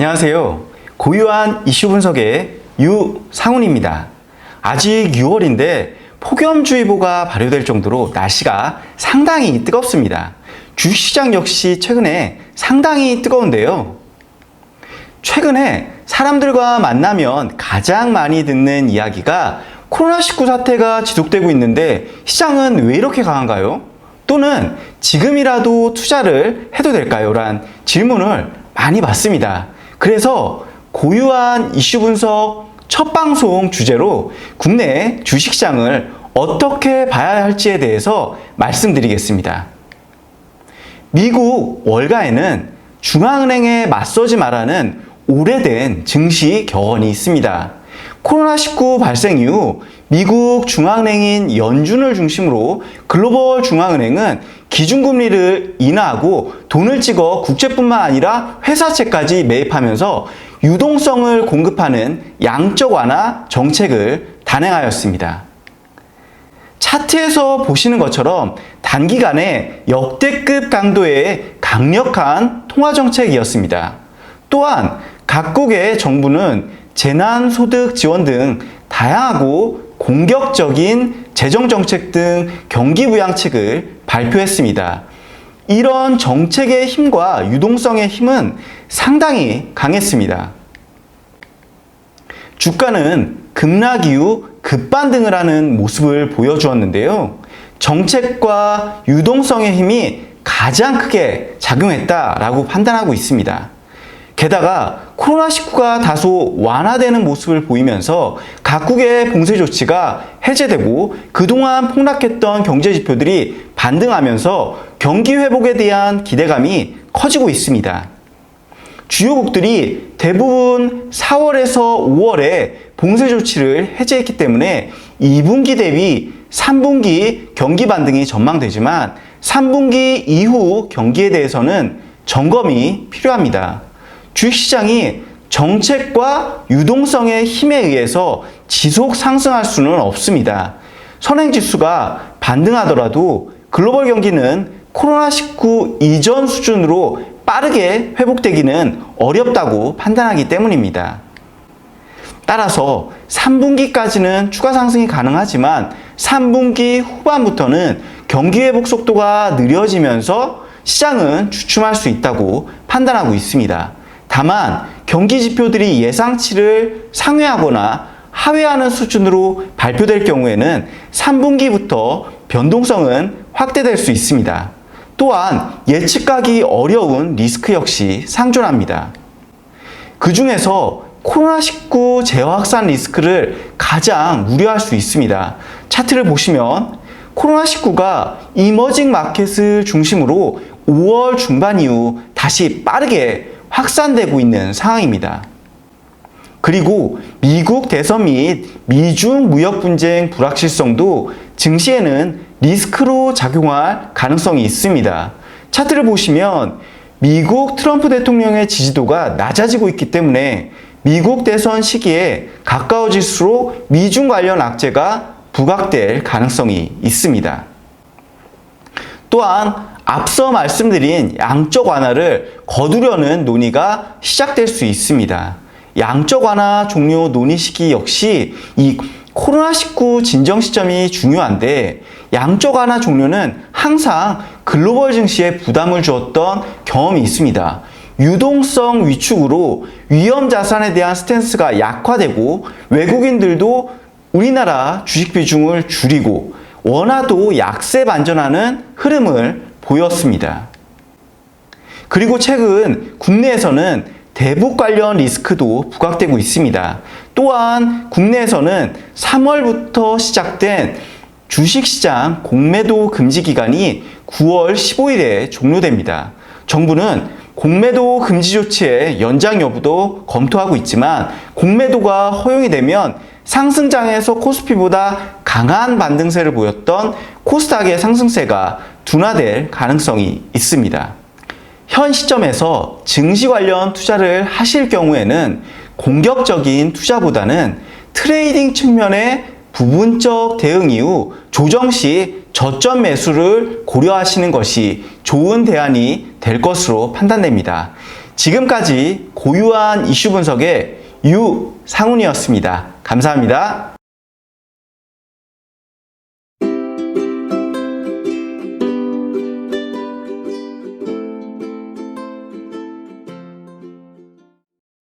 안녕하세요. 고유한 이슈 분석의 유상훈입니다. 아직 6월인데 폭염주의보가 발효될 정도로 날씨가 상당히 뜨겁습니다. 주식시장 역시 최근에 상당히 뜨거운데요. 최근에 사람들과 만나면 가장 많이 듣는 이야기가 코로나19 사태가 지속되고 있는데 시장은 왜 이렇게 강한가요? 또는 지금이라도 투자를 해도 될까요? 란 질문을 많이 받습니다. 그래서 고유한 이슈 분석 첫 방송 주제로 국내 주식시장을 어떻게 봐야 할지에 대해서 말씀드리겠습니다. 미국 월가에는 중앙은행에 맞서지 말라는 오래된 증시 격언이 있습니다. 코로나19 발생 이후 미국 중앙은행인 연준을 중심으로 글로벌 중앙은행은 기준금리를 인하하고 돈을 찍어 국채뿐만 아니라 회사채까지 매입하면서 유동성을 공급하는 양적 완화 정책을 단행하였습니다. 차트에서 보시는 것처럼 단기간에 역대급 강도의 강력한 통화정책이었습니다. 또한 각국의 정부는 재난소득 지원 등 다양하고 공격적인 재정정책 등 경기부양책을 발표했습니다. 이런 정책의 힘과 유동성의 힘은 상당히 강했습니다. 주가는 급락 이후 급반등을 하는 모습을 보여주었는데요. 정책과 유동성의 힘이 가장 크게 작용했다라고 판단하고 있습니다. 게다가 코로나19가 다소 완화되는 모습을 보이면서 각국의 봉쇄 조치가 해제되고 그동안 폭락했던 경제 지표들이 반등하면서 경기 회복에 대한 기대감이 커지고 있습니다. 주요국들이 대부분 4월에서 5월에 봉쇄 조치를 해제했기 때문에 2분기 대비 3분기 경기 반등이 전망되지만 3분기 이후 경기에 대해서는 점검이 필요합니다. 주식시장이 정책과 유동성의 힘에 의해서 지속 상승할 수는 없습니다. 선행지수가 반등하더라도 글로벌 경기는 코로나19 이전 수준으로 빠르게 회복되기는 어렵다고 판단하기 때문입니다. 따라서 3분기까지는 추가 상승이 가능하지만 3분기 후반부터는 경기 회복 속도가 느려지면서 시장은 주춤할 수 있다고 판단하고 있습니다. 다만 경기 지표들이 예상치를 상회하거나 하회하는 수준으로 발표될 경우에는 3분기부터 변동성은 확대될 수 있습니다. 또한 예측하기 어려운 리스크 역시 상존합니다. 그 중에서 코로나19 재확산 리스크를 가장 우려할 수 있습니다. 차트를 보시면 코로나19가 이머징 마켓을 중심으로 5월 중반 이후 다시 빠르게 확산되고 있는 상황입니다. 그리고 미국 대선 및 미중 무역 분쟁 불확실성도 증시에는 리스크로 작용할 가능성이 있습니다. 차트를 보시면 미국 트럼프 대통령의 지지도가 낮아지고 있기 때문에 미국 대선 시기에 가까워질수록 미중 관련 악재가 부각될 가능성이 있습니다. 또한 앞서 말씀드린 양적 완화를 거두려는 논의가 시작될 수 있습니다. 양적 완화 종료 논의 시기 역시 이 코로나19 진정 시점이 중요한데 양적 완화 종료는 항상 글로벌 증시에 부담을 주었던 경험이 있습니다. 유동성 위축으로 위험 자산에 대한 스탠스가 약화되고 외국인들도 우리나라 주식 비중을 줄이고 원화도 약세 반전하는 흐름을 보였습니다. 그리고 최근 국내에서는 대북 관련 리스크도 부각되고 있습니다. 또한 국내에서는 3월부터 시작된 주식시장 공매도 금지 기간이 9월 15일에 종료됩니다. 정부는 공매도 금지 조치의 연장 여부도 검토하고 있지만 공매도가 허용이 되면 상승장에서 코스피보다 강한 반등세를 보였던 코스닥의 상승세가 둔화될 가능성이 있습니다. 현 시점에서 증시 관련 투자를 하실 경우에는 공격적인 투자보다는 트레이딩 측면의 부분적 대응 이후 조정 시 저점 매수를 고려하시는 것이 좋은 대안이 될 것으로 판단됩니다. 지금까지 고유한 이슈 분석의 유상훈이었습니다. 감사합니다.